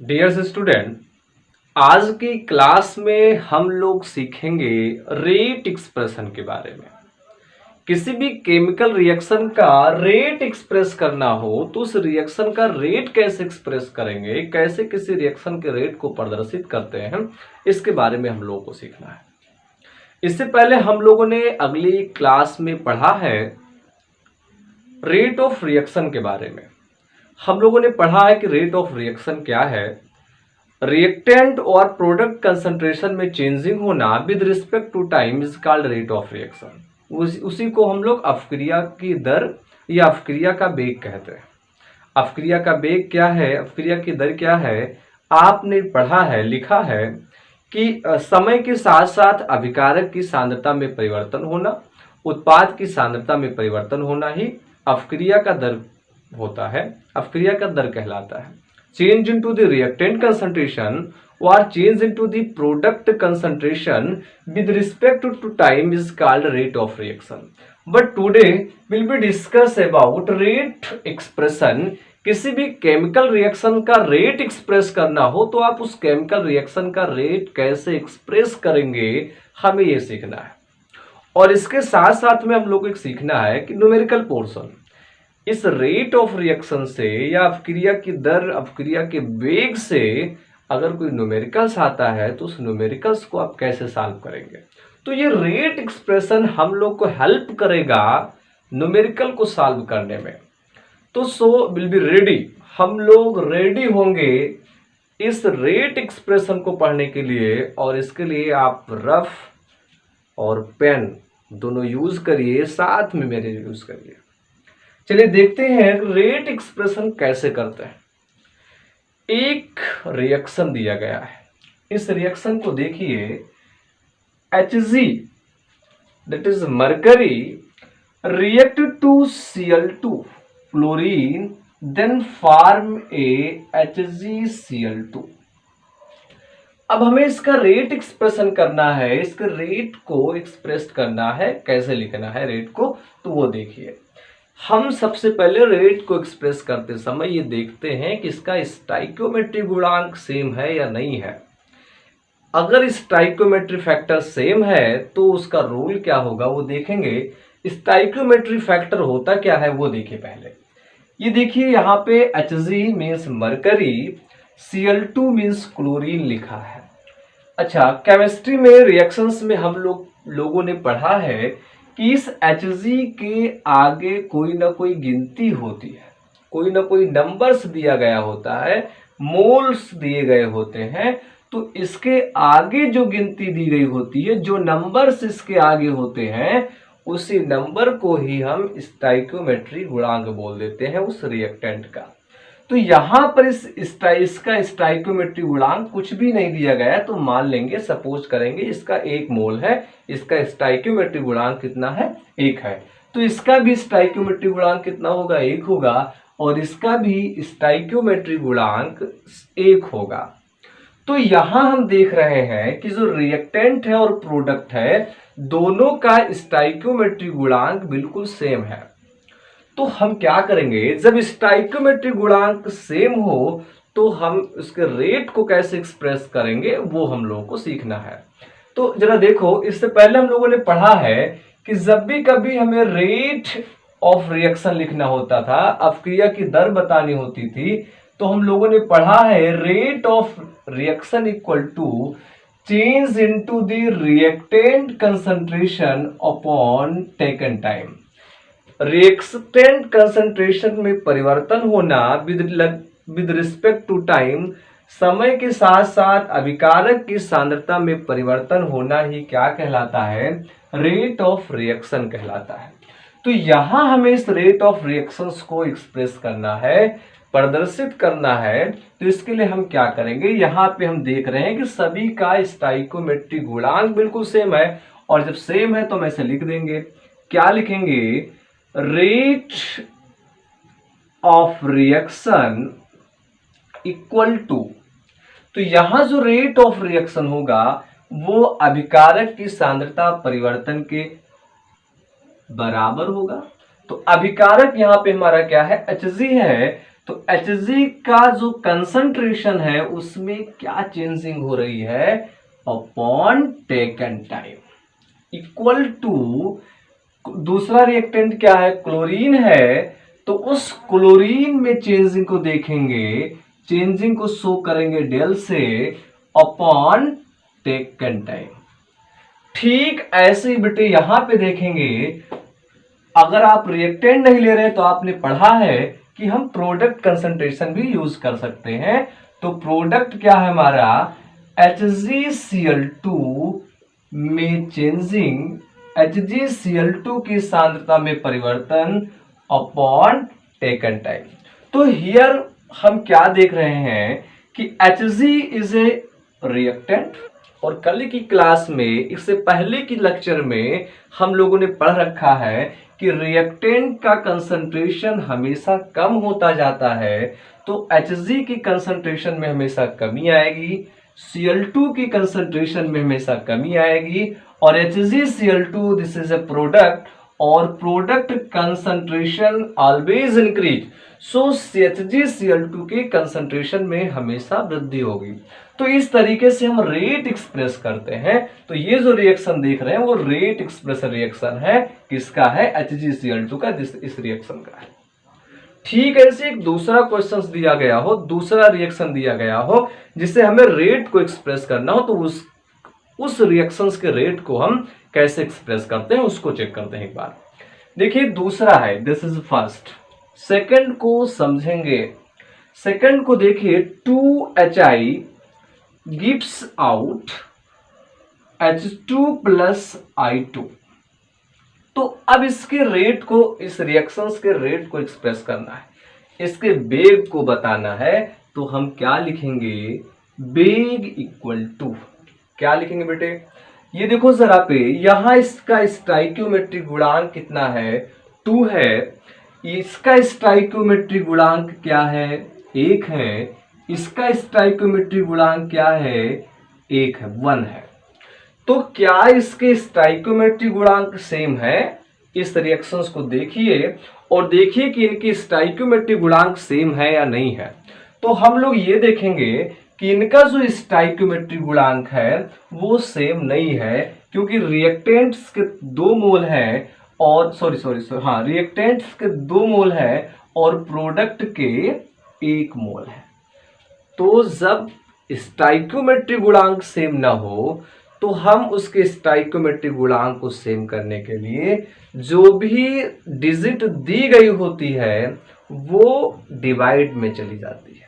Dear student, आज की class में हम लोग सीखेंगे रेट एक्सप्रेशन के बारे में। किसी भी केमिकल रिएक्शन का रेट एक्सप्रेस करना हो तो उस रिएक्शन का रेट कैसे एक्सप्रेस करेंगे, कैसे किसी रिएक्शन के रेट को प्रदर्शित करते हैं, इसके बारे में हम लोगों को सीखना है। इससे पहले हम लोगों ने अगली क्लास में पढ़ा है रेट ऑफ रिएक्शन के बारे में। हम लोगों ने पढ़ा है कि रेट ऑफ रिएक्शन क्या है। रिएक्टेंट और प्रोडक्ट कंसंट्रेशन में चेंजिंग होना with respect to time is called rate of reaction. उसी को हम लोग अपक्रिया की दर या अपक्रिया का वेग कहते हैं। अपक्रिया का वेग क्या है, अपक्रिया की दर क्या है, आपने पढ़ा है, लिखा है कि समय के साथ साथ अभिकारक की सांद्रता में परिवर्तन होना, उत्पाद की सांद्रता में परिवर्तन होना ही अपक्रिया का दर होता है, अपक्रिया का दर कहलाता है। Change into the reactant concentration or change into the product concentration with respect to time is called rate of reaction. But today will be discuss about rate expression. किसी भी केमिकल रिएक्शन का रेट एक्सप्रेस करना हो तो आप उस chemical reaction का rate कैसे एक्सप्रेस करेंगे, हमें ये सीखना है। और इसके साथ साथ में हम लोग को सीखना है कि न्यूमेरिकल पोर्शन इस रेट ऑफ रिएक्शन से या अपक्रिया की दर, अपक्रिया के वेग से अगर कोई न्यूमेरिकल्स आता है तो उस न्यूमेरिकल्स को आप कैसे सॉल्व करेंगे। तो ये रेट एक्सप्रेशन हम लोग को हेल्प करेगा न्यूमेरिकल को सॉल्व करने में। तो सो विल बी रेडी, हम लोग रेडी होंगे इस रेट एक्सप्रेशन को पढ़ने के लिए। और इसके लिए आप रफ और पेन दोनों यूज करिए, साथ में मेरे यूज करिए। चलिए देखते हैं रेट एक्सप्रेशन कैसे करते हैं। एक रिएक्शन दिया गया है, इस रिएक्शन को देखिए। Hg that is mercury react to Cl2 fluorine then form a HgCl2। अब हमें इसका रेट एक्सप्रेशन करना है, इसके रेट को एक्सप्रेस करना है, कैसे लिखना है रेट को, तो वो देखिए। हम सबसे पहले रेट को एक्सप्रेस करते समय ये देखते हैं कि इसका स्टाइकियोमेट्री गुणांक सेम है या नहीं है। अगर स्टाइकियोमेट्री फैक्टर सेम है तो उसका रूल क्या होगा वो देखेंगे। स्टाइकियोमेट्री फैक्टर होता क्या है वो देखिए पहले। ये देखिए यहाँ पे Hg means mercury, Cl2 means chlorine लिखा है। अच्छा, केमिस्ट्री में रिएक्शंस में हम लोगों ने पढ़ा है कि इस Hg के आगे कोई ना कोई गिनती होती है, कोई ना कोई नंबर्स दिया गया होता है, मोल्स दिए गए होते हैं। तो इसके आगे जो गिनती दी गई होती है, जो नंबर्स इसके आगे होते हैं, उसी नंबर को ही हम स्टाइकियोमेट्री गुणांक बोल देते हैं उस रिएक्टेंट का। तो यहां पर इसका स्टाइकियोमेट्री गुणांक कुछ भी नहीं दिया गया है, तो मान लेंगे, सपोज करेंगे इसका 1 मोल है, इसका स्टाइकियोमेट्री गुणांक कितना है, 1 है। तो इसका भी स्टाइकियोमेट्री गुणांक कितना होगा, 1 होगा, और इसका भी स्टाइकियोमेट्री गुणांक 1 होगा। तो यहां हम देख रहे हैं कि जो रिएक्टेंट है और प्रोडक्ट है, दोनों का स्टाइकियोमेट्री गुणांक बिल्कुल सेम है। तो हम क्या करेंगे, जब स्टाइकियोमेट्री गुणांक सेम हो तो हम उसके रेट को कैसे एक्सप्रेस करेंगे वो हम लोगों को सीखना है। तो जरा देखो, इससे पहले हम लोगों ने पढ़ा है कि जब भी कभी हमें रेट ऑफ रिएक्शन लिखना होता था, अपक्रिया की दर बतानी होती थी, तो हम लोगों ने पढ़ा है rate of reaction equal to change into the reactant concentration upon taken time. Reactant concentration में परिवर्तन होना विद रिस्पेक्ट टू टाइम, समय के साथ साथ अभिकारक की सांद्रता में परिवर्तन होना ही क्या कहलाता है, रेट ऑफ रिएक्शन कहलाता है। तो यहां हमें इस रेट ऑफ रिएक्शंस को एक्सप्रेस करना है, प्रदर्शित करना है। तो इसके लिए हम क्या करेंगे, यहां पे हम देख रहे हैं कि सभी का स्टाइकियोमेट्री गुणांक बिल्कुल सेम है, और जब सेम है तो हम ऐसे लिख देंगे। क्या लिखेंगे, rate of reaction equal to, तो यहां जो रेट ऑफ रिएक्शन होगा वो अभिकारक की सांद्रता परिवर्तन के बराबर होगा। तो अभिकारक यहां पे हमारा क्या है, Hg है, तो Hg का जो कंसंट्रेशन है उसमें क्या चेंजिंग हो रही है upon taken time equal to दूसरा रिएक्टेंट क्या है क्लोरीन है तो उस क्लोरीन में चेंजिंग को देखेंगे चेंजिंग को शो करेंगे डेल से अपॉन टेकन टाइम। ठीक ऐसे ही बेटे यहां पे देखेंगे अगर आप रिएक्टेंट नहीं ले रहे तो आपने पढ़ा है कि हम प्रोडक्ट कंसंट्रेशन भी यूज कर सकते हैं। तो प्रोडक्ट क्या है हमारा HgCl2 में चेंजिंग HgCl2 की सांद्रता में परिवर्तन अपॉन टेकन टाइम। तो हियर हम क्या देख रहे हैं कि Hg इज ए रिएक्टेंट और कल की क्लास में इससे पहले की लेक्चर में हम लोगों ने पढ़ रखा है कि रिएक्टेंट का कंसंट्रेशन हमेशा कम होता जाता है तो Hg की कंसंट्रेशन में हमेशा कमी आएगी, Cl2 की कंसंट्रेशन में हमेशा कमी आएगी और HgCl2 this is a product और product concentration always increase so HgCl2 के कंसंट्रेशन में हमेशा वृद्धि होगी। तो इस तरीके से हम रेट एक्सप्रेस करते हैं। तो ये जो रिएक्शन देख रहे हैं वो रेट एक्सप्रेस रिएक्शन है किसका है HgCl2 का इस रिएक्शन का है। ठीक ऐसे एक दूसरा क्वेश्चन दिया गया हो दूसरा रिएक्शन दिया गया हो जिससे हमें रेट को एक्सप्रेस करना हो तो उस रिएक्शंस के रेट को हम कैसे एक्सप्रेस करते हैं उसको चेक करते हैं एक बार। देखिए दूसरा है दिस इज फर्स्ट। सेकंड को समझेंगे। सेकंड को देखिए 2Hi gives out H2 plus I2। तो अब इसके रेट को इस रिएक्शंस के रेट को एक्सप्रेस करना है इसके वेग को बताना है तो हम क्या लिखेंगे वेग इक्वल टू क्या लिखेंगे बेटे ये देखो जरा पे यहां इसका स्टाइक्योमेट्रिक गुणांक कितना है 2 है इसका स्टाइक्योमेट्रिक गुणांक क्या है 1 है इसका स्टाइक्योमेट्रिक गुणांक क्या है 1 है 1 है। तो क्या इसके स्टाइक्योमेट्रिक गुणांक सेम है इस रिएक्शंस को देखिए और देखिए कि इनकी स्टाइक्योमेट्रिक गुणांक सेम है या नहीं है। तो हम लोग ये देखेंगे कि इनका जो स्टाइक्योमेट्रिक गुणांक है वो सेम नहीं है क्योंकि रिएक्टेंट्स के 2 मोल है और रिएक्टेंट्स के 2 मोल है और प्रोडक्ट के 1 मोल है। तो जब स्टाइक्योमेट्रिक गुणांक सेम ना हो तो हम उसके स्टाइक्योमेट्रिक गुणांक को सेम करने के लिए जो भी डिजिट दी गई होती है वो डिवाइड में चली जाती है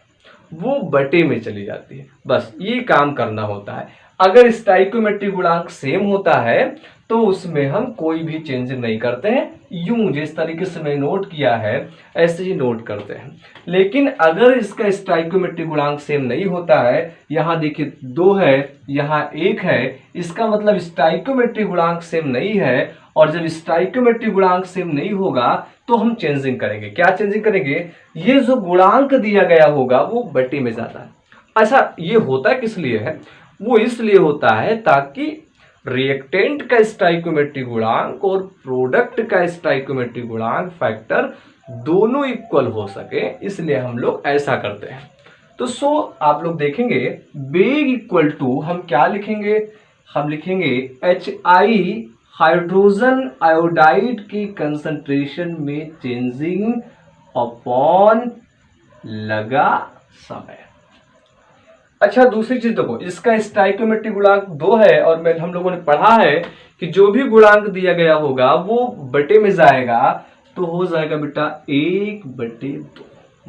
वो बटे में चली जाती है बस ये काम करना होता है। अगर स्टाइक्योमेट्रिक गुणांक सेम होता है तो उसमें हम कोई भी चेंज नहीं करते हैं यूं जिस तरीके से मैं नोट किया है ऐसे ही नोट करते हैं। लेकिन अगर इसका स्टाइक्योमेट्रिक गुणांक सेम नहीं होता है यहां देखिए 2 है यहां 1 है इसका मतलब स्टाइक्योमेट्रिक गुणांक सेम नहीं है और जब स्टाइक्योमेट्रिक गुणांक सेम नहीं होगा तो हम चेंजिंग करेंगे। क्या चेंजिंग करेंगे ये जो गुणांक दिया गया होगा वो बटे में जाता है। अच्छा ये होता किस लिए है वो इसलिए होता है ताकि रिएक्टेंट का स्टाइक्योमेट्रिक गुणांक और प्रोडक्ट का स्टाइक्योमेट्रिक गुणांक फैक्टर दोनों इक्वल हो सके इसलिए हम लोग ऐसा करते हैं। तो आप लोग देखेंगे वेग इक्वल टू हम क्या लिखेंगे हम लिखेंगे Hi हाइड्रोजन आयोडाइड की कंसंट्रेशन में चेंजिंग अपॉन लगा समय। अच्छा दूसरी चीज देखो इसका स्टाइक्योमेट्रिक गुणांक 2 है और हम लोगों ने पढ़ा है कि जो भी गुणांक दिया गया होगा वो बटे में जाएगा तो हो जाएगा बेटा 1/2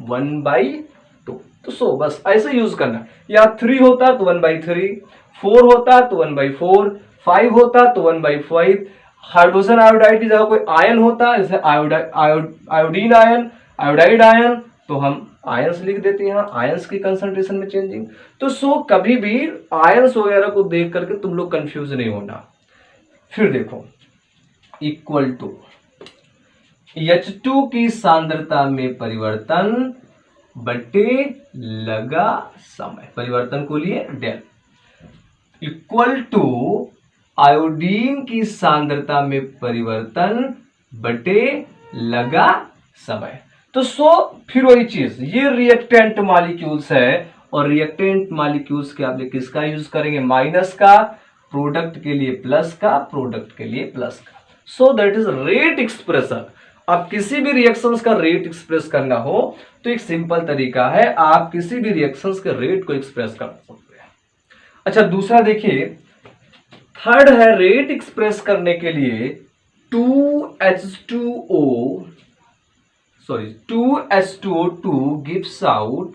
1/2। तो बस ऐसे यूज करना या 3 होता तो 1/3 4 होता तो 1/4 5 होता तो 1/5 हाइड्रोजन आयोडाइड की जगह कोई आयन होता जैसे आयोडीन आयन आयोडाइड आयन तो हम आयंस लिख देते हैं यहाँ आयंस की कंसंट्रेशन में चेंजिंग। तो कभी भी आयंस वगैरह को देख करके तुम लोग कंफ्यूज नहीं होना। फिर देखो इक्वल टू H2 की सांद्रता में परिवर्तन बटे लगा समय परिवर्तन को लिए डेल इक्वल टू आयोडीन की सांद्रता में परिवर्तन बटे लगा समय। तो फिर वही चीज, ये रिएक्टेंट मॉलिक्यूल्स है और रिएक्टेंट मॉलिक्यूल्स के आप किसका यूज करेंगे, माइनस का, प्रोडक्ट के लिए प्लस का, प्रोडक्ट के लिए प्लस का। So that is rate expression. अब किसी भी रिएक्शंस का रेट एक्सप्रेस करना हो तो एक सिंपल तरीका है, आप किसी भी रिएक्शंस के रेट को एक्सप्रेस कर सकते हैं। अच्छा, दूसरा देखिए, थर्ड है रेट एक्सप्रेस करने के लिए 2H2O gives out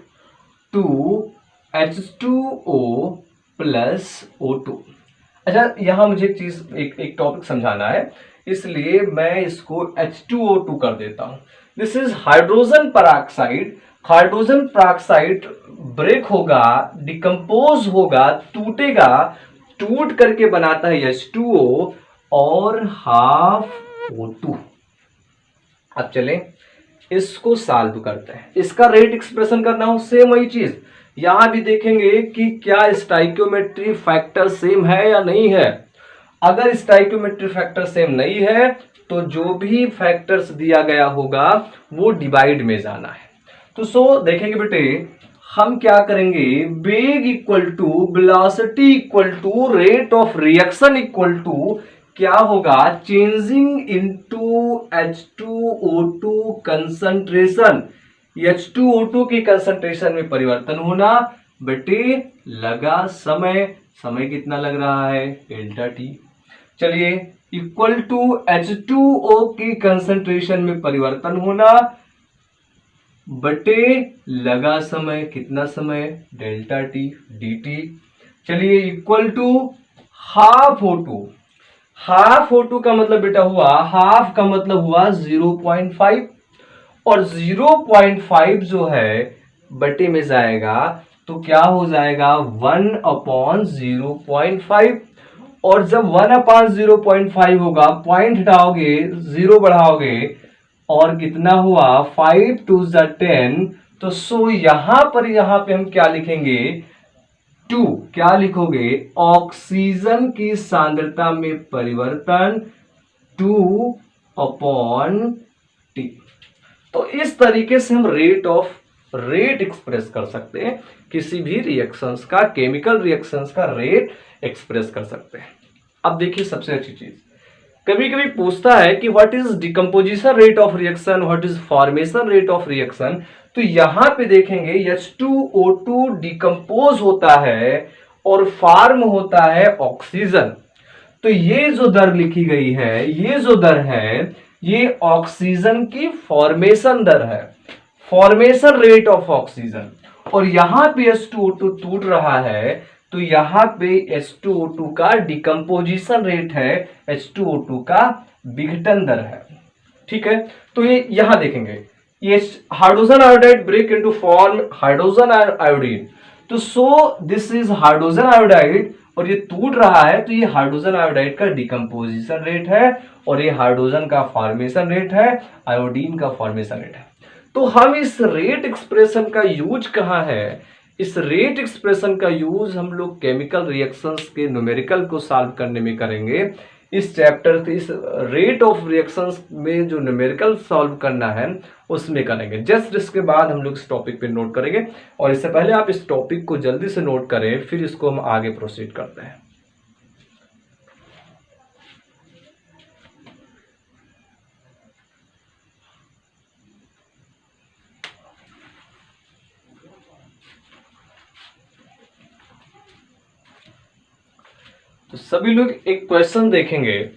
2H2O plus O2। अच्छा, यहां मुझे एक चीज, एक टॉपिक समझाना है, इसलिए मैं इसको H2O2 कर देता हूं। This is hydrogen peroxide. Hydrogen peroxide break होगा, डिकम्पोज होगा, टूटेगा, टूट करके बनाता है H2O और हाफ O2। अब चलें इसको सॉल्व करते हैं। इसका रेट एक्सप्रेशन करना हो, सेम वही चीज यहां भी देखेंगे कि क्या स्टाइकियोमेट्री फैक्टर सेम है या नहीं है। अगर स्टाइकियोमेट्री फैक्टर सेम नहीं है तो जो भी फैक्टर्स दिया गया होगा वो डिवाइड में जाना है। तो देखेंगे बेटे, हम क्या करेंगे, वेग equal to velocity equal to rate of reaction equal to क्या होगा, changing into H2O2 concentration. H2O2 की कंसंट्रेशन में परिवर्तन होना। बेटे लगा समय, समय कितना लग रहा है, डेल्टा टी। चलिए, इक्वल टू H2O की कंसंट्रेशन में परिवर्तन होना बटे लगा समय, कितना समय, डेल्टा टी dt। चलिए, equal to half O2। Half O2 का मतलब बेटा हुआ, हाफ का मतलब हुआ 0.5 और 0.5 जो है बटे में जाएगा तो क्या हो जाएगा 1/0.5। और जब 1/0.5 होगा, पॉइंट हटाओगे, 0 बढ़ाओगे और कितना हुआ 5 to the 10। तो यहां पे हम क्या लिखेंगे, 2। क्या लिखोगे, ऑक्सीजन की सांद्रता में परिवर्तन 2/T। तो इस तरीके से हम रेट एक्सप्रेस कर सकते हैं, किसी भी रिएक्शंस का, केमिकल रिएक्शंस का रेट एक्सप्रेस कर सकते हैं। अब देखिए सबसे अच्छी चीज, कभी कभी पूछता है कि what is decomposition rate of reaction, what is formation rate of reaction. तो यहां पे देखेंगे H2O2 डिकम्पोज होता है और फॉर्म होता है ऑक्सीजन। तो ये जो दर लिखी गई है, ये जो दर है, ये ऑक्सीजन की फॉर्मेशन दर है, फॉर्मेशन रेट ऑफ ऑक्सीजन। और यहां पे H2O2 टूट रहा है तो यहां पे H2O2 का डिकम्पोजिशन रेट है, H2O2 का विघटन दर है। ठीक है, तो ये यहां देखेंगे, ये hydrogen iodide break into form hydrogen iodine. तो दिस इज हाइड्रोजन आयोडाइड और ये टूट रहा है तो ये हाइड्रोजन आयोडाइड का डिकम्पोजिशन रेट है और ये हाइड्रोजन का फॉर्मेशन रेट है, आयोडीन का फॉर्मेशन रेट है। तो हम इस रेट एक्सप्रेशन का यूज कहां है, इस रेट एक्सप्रेशन का यूज हम लोग केमिकल रिएक्शंस के न्यूमेरिकल को सॉल्व करने में करेंगे। इस चैप्टर से इस रेट ऑफ रिएक्शंस में जो न्यूमेरिकल सॉल्व करना है उसमें करेंगे। जस्ट इसके बाद हम लोग इस टॉपिक पे नोट करेंगे और इससे पहले आप इस टॉपिक को जल्दी से नोट करें, फिर इसको हम आगे प्रोसीड करते हैं। तो सभी लोग एक क्वेश्चन देखेंगे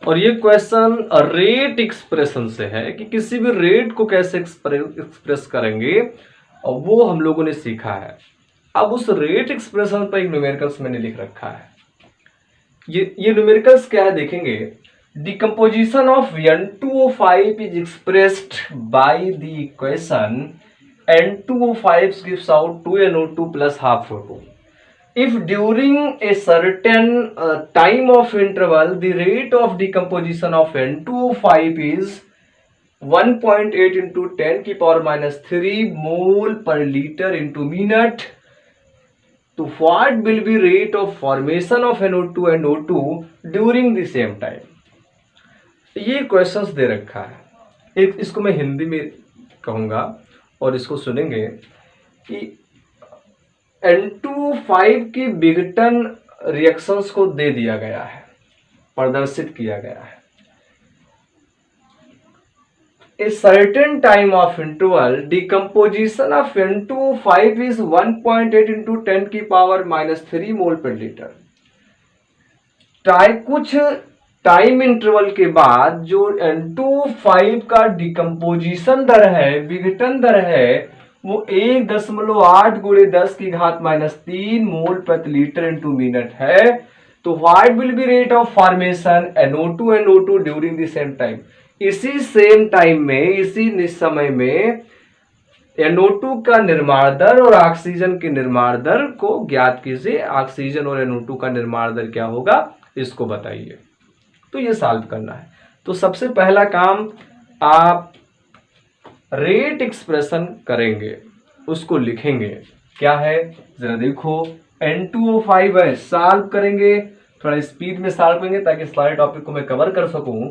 और ये क्वेश्चन रेट एक्सप्रेशन से है कि किसी भी रेट को कैसे एक्सप्रेस करेंगे और वो हम लोगों ने सीखा है। अब उस रेट एक्सप्रेशन पर एक न्यूमेरिकल्स मैंने लिख रखा है। ये न्यूमेरिकल्स क्या है देखेंगे, decomposition of N2O5 is expressed by the equation N2O5 gives out 2NO2 plus half O2 if during a certain time of interval the rate of decomposition of N2O5 is 1.8 into 10 की power minus 3 mole per liter into minute, to what will be rate of formation of NO2 and O2 during the same time। ये questions दे रखा है, एक इसको मैं हिंदी में कहूँगा और इसको सुनेंगे कि N2O5 की विघटन रिएक्शंस को दे दिया गया है, प्रदर्शित किया गया है। A certain time of interval, decomposition of N2O5 is 1.8 into 10 की पावर -3 मोल पर लीटर। कुछ टाइम इंटरवल के बाद जो N2O5 का डिकम्पोजिशन दर है, विघटन दर है, वो 1.8 गुणे 10 की घात -3 मोल प्रति लीटर इंटू मिनट है। तो what will be rate of formation NO2 NO2 during the same time. इसी सेम टाइम में, इसी समय में NO2 का निर्माण दर और ऑक्सीजन के निर्माण दर को ज्ञात कीजिए। ऑक्सीजन और NO2 का निर्माण दर क्या होगा, इसको बताइए। तो ये सॉल्व करना है। तो सबसे पहला काम आप रेट एक्सप्रेशन करेंगे, उसको लिखेंगे। क्या है जरा देखो, N2O5 है, सॉल्व करेंगे। थोड़ा स्पीड में सॉल्व करेंगे ताकि सारे टॉपिक को मैं कवर कर सकूं।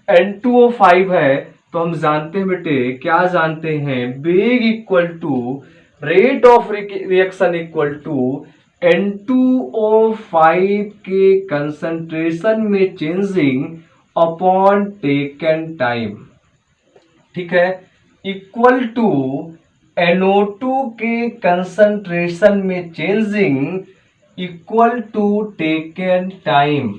N2O5 है तो हम जानते हैं बेटे, क्या जानते हैं, वेग equal to rate of reaction equal to N2O5 के कंसंट्रेशन में चेंजिंग अपॉन टेकन टाइम। ठीक है, इक्वल टू NO2 के कंसंट्रेशन में changing equal to taken time.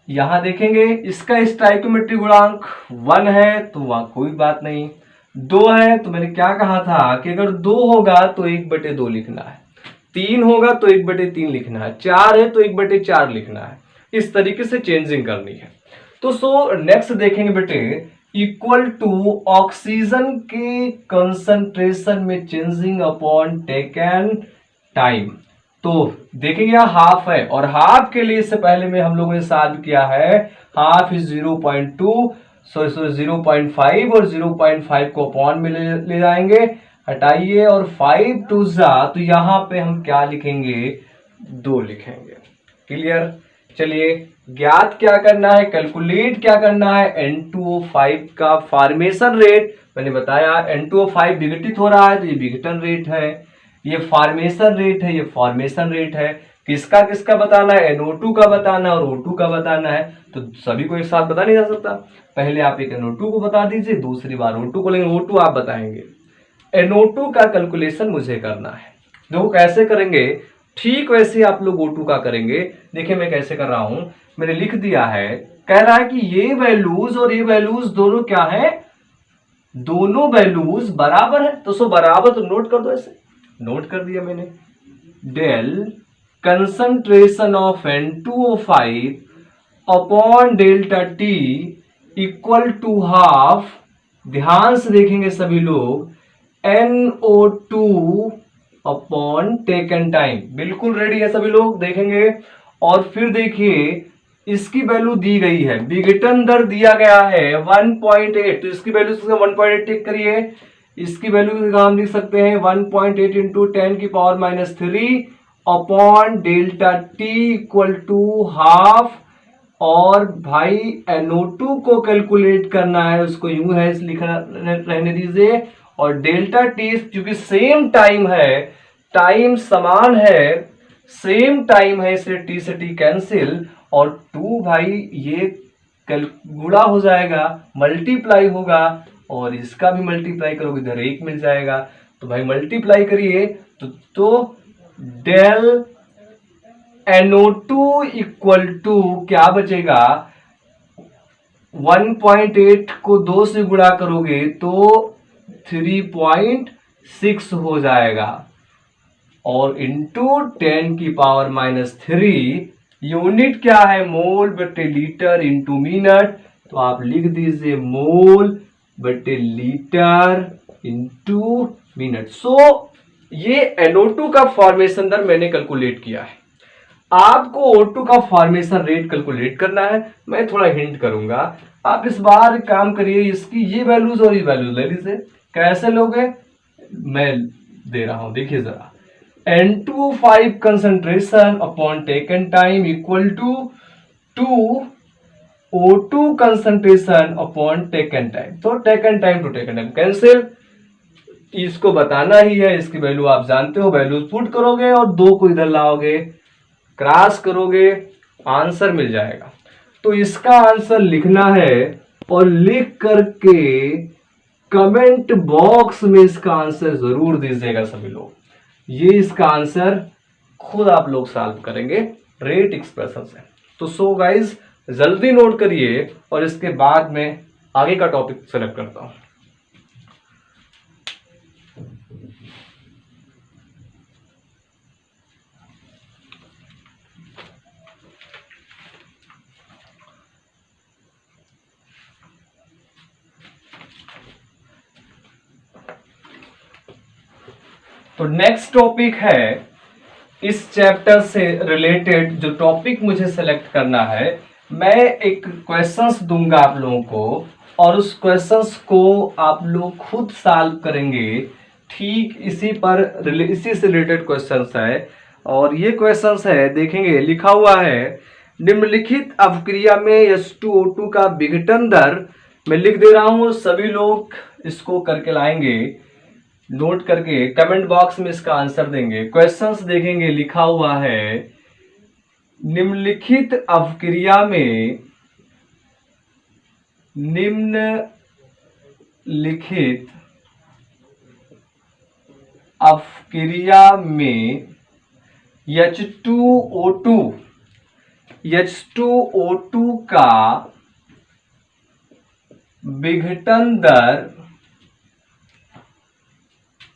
यहां देखेंगे इसका स्टाइकोमेट्रिक गुणांक 1 है तो वहां कोई बात नहीं, 2 है तो मैंने क्या कहा था कि अगर 2 होगा तो 1/2 लिखना है, 3 होगा तो 1/3 लिखना है, 4 है तो 1/4 लिखना है। इस तरीके से चेंजिंग करनी है। तो नेक्स्ट देखेंगे बेटे, इक्वल टू ऑक्सीजन के कंसंट्रेशन में चेंजिंग अपॉन टेकन टाइम। तो देखेंगे यहाँ हाफ है और हाफ के लिए इससे पहले में हम लोगों ने सॉल्व किया है। हाफ इज 0.2 0.5 और 0.5 को अपॉन में ले जाएंगे, हटाइए और 5 टू जा, तो यहां पे हम क्या लिखेंगे, 2 लिखेंगे। क्लियर। चलिए ज्ञात क्या करना है, कैलकुलेट क्या करना है, N2O5 का फॉर्मेशन रेट। मैंने बताया N2O5 विघटित हो रहा है तो ये विघटन रेट है, ये फॉर्मेशन रेट है, ये फॉर्मेशन रेट है। किसका किसका बताना है, NO2 का बताना है और O2 का बताना है। तो सभी को एक साथ बता नहीं जा सकता, पहले आप एक NO2 को बता दीजिए, दूसरी बार O2 को, लेकिन O2 आप बताएंगे। NO2 का कैलकुलेशन मुझे करना है। देखो कैसे करेंगे, ठीक वैसे आप लोग O2 का करेंगे। देखिए मैं कैसे कर रहा हूं, मैंने लिख दिया है, कह रहा है कि ये वैल्यूज और ये वैल्यूज दोनों क्या है, दोनों वैल्यूज बराबर है। तो बराबर तो नोट कर दो, ऐसे नोट कर दिया मैंने। Del concentration of N2O5 upon delta t equal to half, ध्यान से देखेंगे सभी लोग, NO2 अपॉन टेकन टाइम। बिल्कुल रेडी है सभी लोग, देखेंगे। और फिर देखिए इसकी वैल्यू दी गई है, विघटन दर दिया गया है 1.8, तो इसकी वैल्यू 1.8 टेक करिए। इसकी वैल्यू हम लिख सकते हैं 1.8 इंटू 10 की power -3 upon delta t equal to half. और भाई NO2 को कैलकुलेट करना है, उसको यूं है लिखना रहने दीजिए। और डेल्टा टी क्योंकि सेम टाइम है, टाइम समान है, सेम टाइम है, इसलिए टी से टी कैंसिल, और 2 भाई ये गुणा हो जाएगा, मल्टीप्लाई होगा, और इसका भी मल्टीप्लाई करोगे इधर 1 मिल जाएगा। तो भाई मल्टीप्लाई करिए तो डेल NO2 इक्वल टू क्या बचेगा, 1.8 को 2 से गुणा करोगे तो 3.6 हो जाएगा, और इंटू 10 की पावर -3, यूनिट क्या है, मोल बटे लीटर इंटू मिनट। तो आप लिख दीजिए मोल बटे लीटर इंटू मिनट। ये NO2 का फॉर्मेशन दर मैंने कैलकुलेट किया है। आपको O2 का फॉर्मेशन रेट कैलकुलेट करना है। मैं थोड़ा हिंट करूंगा, आप इस बार काम करिए, इसकी ये वैल्यूज और ये वैल्यूज ले लीजिए। कैसे लोगे, मैं दे रहा हूं, देखिए जरा। N2O5 concentration upon taken time equal to O2 concentration upon taken time. तो taken time to taken time cancel, इसको बताना ही है, इसकी वैल्यू आप जानते हो, वैल्यू पुट करोगे और 2 को इधर लाओगे, क्रॉस करोगे, आंसर मिल जाएगा। तो इसका आंसर लिखना है और लिख करके कमेंट बॉक्स में इसका आंसर जरूर दीजिएगा सभी लोग। ये इसका आंसर खुद आप लोग सॉल्व करेंगे रेट एक्सप्रेशन से। तो सो गाइज जल्दी नोट करिए और इसके बाद में आगे का टॉपिक सेलेक्ट करता हूं। तो नेक्स्ट टॉपिक है इस चैप्टर से रिलेटेड जो टॉपिक मुझे सेलेक्ट करना है, मैं एक क्वेश्चंस दूंगा आप लोगों को और उस क्वेश्चंस को आप लोग खुद सॉल्व करेंगे। ठीक इसी से रिलेटेड क्वेश्चंस है और ये क्वेश्चंस है, देखेंगे लिखा हुआ है निम्नलिखित अभिक्रिया में H2O2 का विघटन दर, मैं लिख दे रहा हूं, सभी लोग इसको करके लाएंगे, नोट करके कमेंट बॉक्स में इसका आंसर देंगे। क्वेश्चंस देखेंगे, लिखा हुआ है निम्नलिखित अभिक्रिया में H2O2 का विघटन दर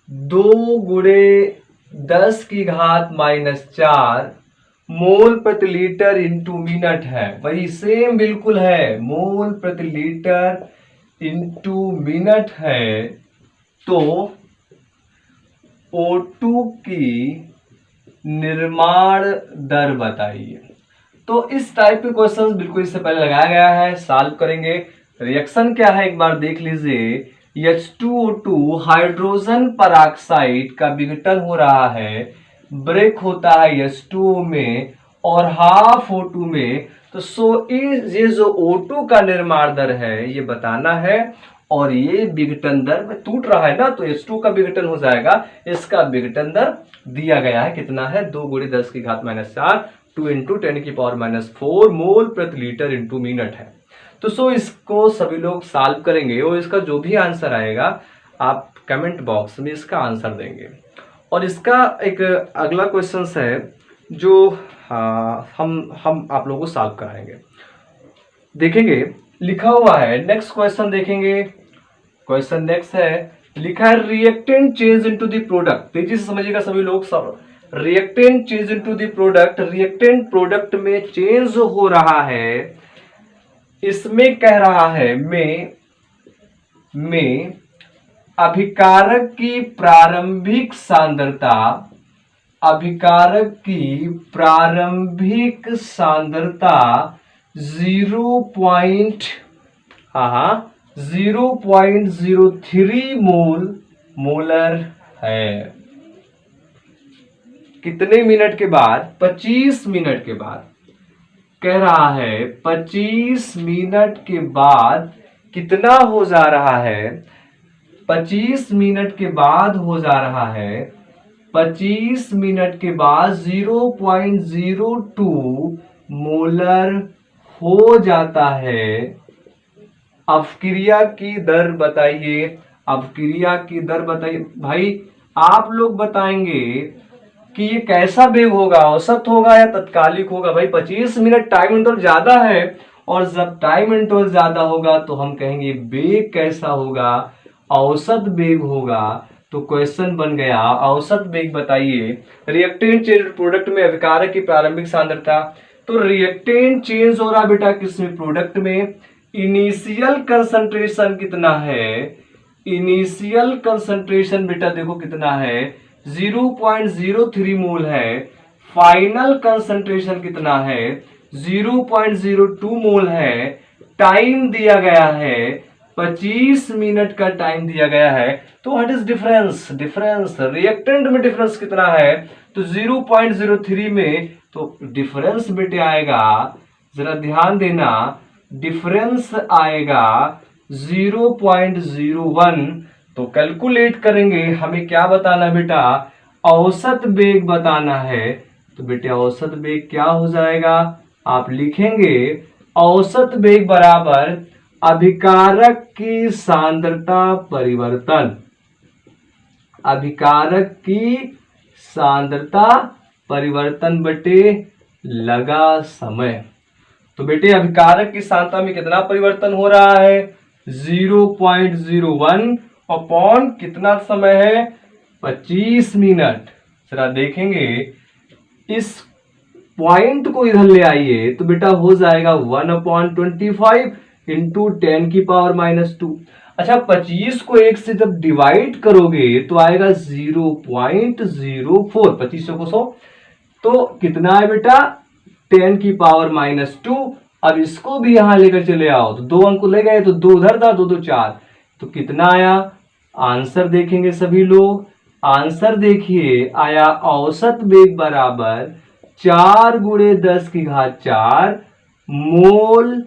2×10⁻⁴ मोल प्रति लीटर इंटू मिनट है। वही सेम बिल्कुल है, मोल प्रति लीटर इंटू मिनट है। तो O2 की निर्माण दर बताइए। तो इस टाइप के क्वेश्चंस बिल्कुल इससे पहले लगाया गया है, सॉल्व करेंगे। रिएक्शन क्या है एक बार देख लीजिए। H2O2 हाइड्रोजन परऑक्साइड का विघटन हो रहा है, ब्रेक होता है H2O में और हाफ O2 में। तो ये जो O2 का निर्माण दर है ये बताना है और ये विघटन दर में टूट रहा है ना, तो H2 का विघटन हो जाएगा। इसका विघटन दर दिया गया है, कितना है 2×10⁻⁴ 2×10⁻⁴ मोल प्रति लीटर इंटू मिनट है। तो इसको सभी लोग सॉल्व करेंगे और इसका जो भी आंसर आएगा आप कमेंट बॉक्स में इसका आंसर देंगे। और इसका एक अगला क्वेश्चन है जो हम आप लोगों को सॉल्व कराएंगे। देखेंगे लिखा हुआ है, नेक्स्ट क्वेश्चन देखेंगे। क्वेश्चन नेक्स्ट है, लिखा है reactant change into the product. तेजी से समझिएगा सभी लोग। सब reactant change into the product, reactant product में चेंज हो रहा है। इसमें कह रहा है में अभिकारक की प्रारंभिक सांद्रता 0.03 मोलर है। कितने मिनट के बाद? 25 मिनट के बाद कह रहा है। 25 मिनट के बाद कितना हो जा रहा है? 25 मिनट के बाद हो जा रहा है, 25 मिनट के बाद 0.02 मोलर हो जाता है। अपक्रिया की दर बताइए, अपक्रिया की दर बताइए। भाई आप लोग बताएंगे कि ये कैसा वेग होगा, औसत होगा या तत्कालिक होगा। भाई 25 मिनट टाइम इंटरवल ज्यादा है और जब टाइम इंटरवल ज्यादा होगा तो हम कहेंगे वेग कैसा होगा, औसत वेग होगा। तो क्वेश्चन बन गया औसत वेग बताइए। रिएक्टेंट चेंज प्रोडक्ट में अभिकारक की प्रारंभिक सांद्रता, तो रिएक्टेंट चेंज हो रहा बेटा किसमें? प्रोडक्ट में। इनिशियल कंसंट्रेशन कितना है? इनिशियल कंसंट्रेशन बेटा देखो कितना है, 0.03 मोल है। फाइनल कंसंट्रेशन कितना है? 0.02 मोल है। टाइम दिया गया है 25 मिनट का टाइम दिया गया है। तो what is difference? Difference reactant में डिफरेंस कितना है? तो 0.03 में तो डिफरेंस बेटे आएगा, जरा ध्यान देना, डिफरेंस आएगा 0.01। तो कैलकुलेट करेंगे, हमें क्या बताना है बेटा, औसत वेग बताना है। तो बेटे औसत वेग क्या हो जाएगा, आप लिखेंगे औसत वेग बराबर अभिकारक की सांद्रता परिवर्तन, अभिकारक की सांद्रता परिवर्तन बटे लगा समय। तो बेटे अभिकारक की सांद्रता में कितना परिवर्तन हो रहा है, 0.01 अपॉन कितना समय है, 25 मिनट। जरा देखेंगे, इस पॉइंट को इधर ले आइए तो बेटा हो जाएगा 1/25 इंटू 10⁻²। अच्छा 25 को 1 से जब डिवाइड करोगे तो आएगा 0.04, 25 को 100 तो कितना है बेटा 10⁻²। अब इसको भी यहां लेकर चले आओ तो 2 अंक ले गए तो 2 उधर था, 2 2 4, तो कितना आया, आंसर देखेंगे सभी लोग, आंसर देखिए आया औसत वेग बराबर 4 × 10⁴ मोल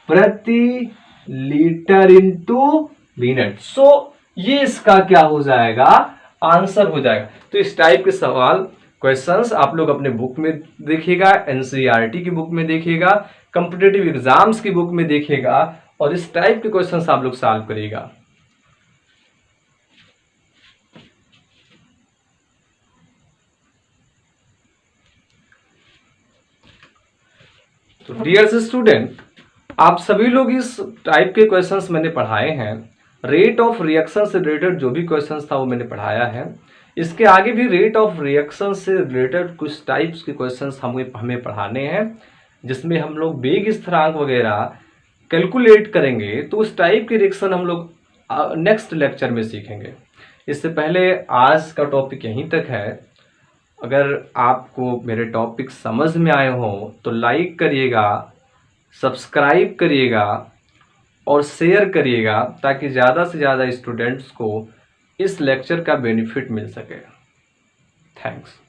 प्रति लीटर इंटू मिनट। सो ये इसका क्या हो जाएगा, आंसर हो जाएगा। तो इस टाइप के सवाल क्वेश्चंस आप लोग अपने बुक में देखिएगा, एनसीईआरटी की बुक में देखिएगा, कॉम्पिटिटिव एग्जाम्स की बुक में देखिएगा और इस टाइप के क्वेश्चंस आप लोग सॉल्व करिएगा। तो डियर स्टूडेंट, आप सभी लोग इस टाइप के क्वेश्चंस मैंने पढ़ाए हैं, रेट ऑफ रिएक्शन से रिलेटेड जो भी क्वेश्चंस था वो मैंने पढ़ाया है। इसके आगे भी रेट ऑफ रिएक्शन से रिलेटेड कुछ टाइप्स के क्वेश्चंस हमें पढ़ाने हैं, जिसमें हम लोग वेग स्थिरांक वगैरह कैलकुलेट करेंगे। तो उस टाइप के रिएक्शन हम लोग नेक्स्ट लेक्चर में सीखेंगे। इससे पहले आज का टॉपिक यहीं तक है। अगर आपको मेरे टॉपिक समझ में आए हो तो लाइक करिएगा, सब्सक्राइब करिएगा और शेयर करिएगा ताकि ज़्यादा से ज़्यादा स्टूडेंट्स को इस लेक्चर का बेनिफिट मिल सके। थैंक्स।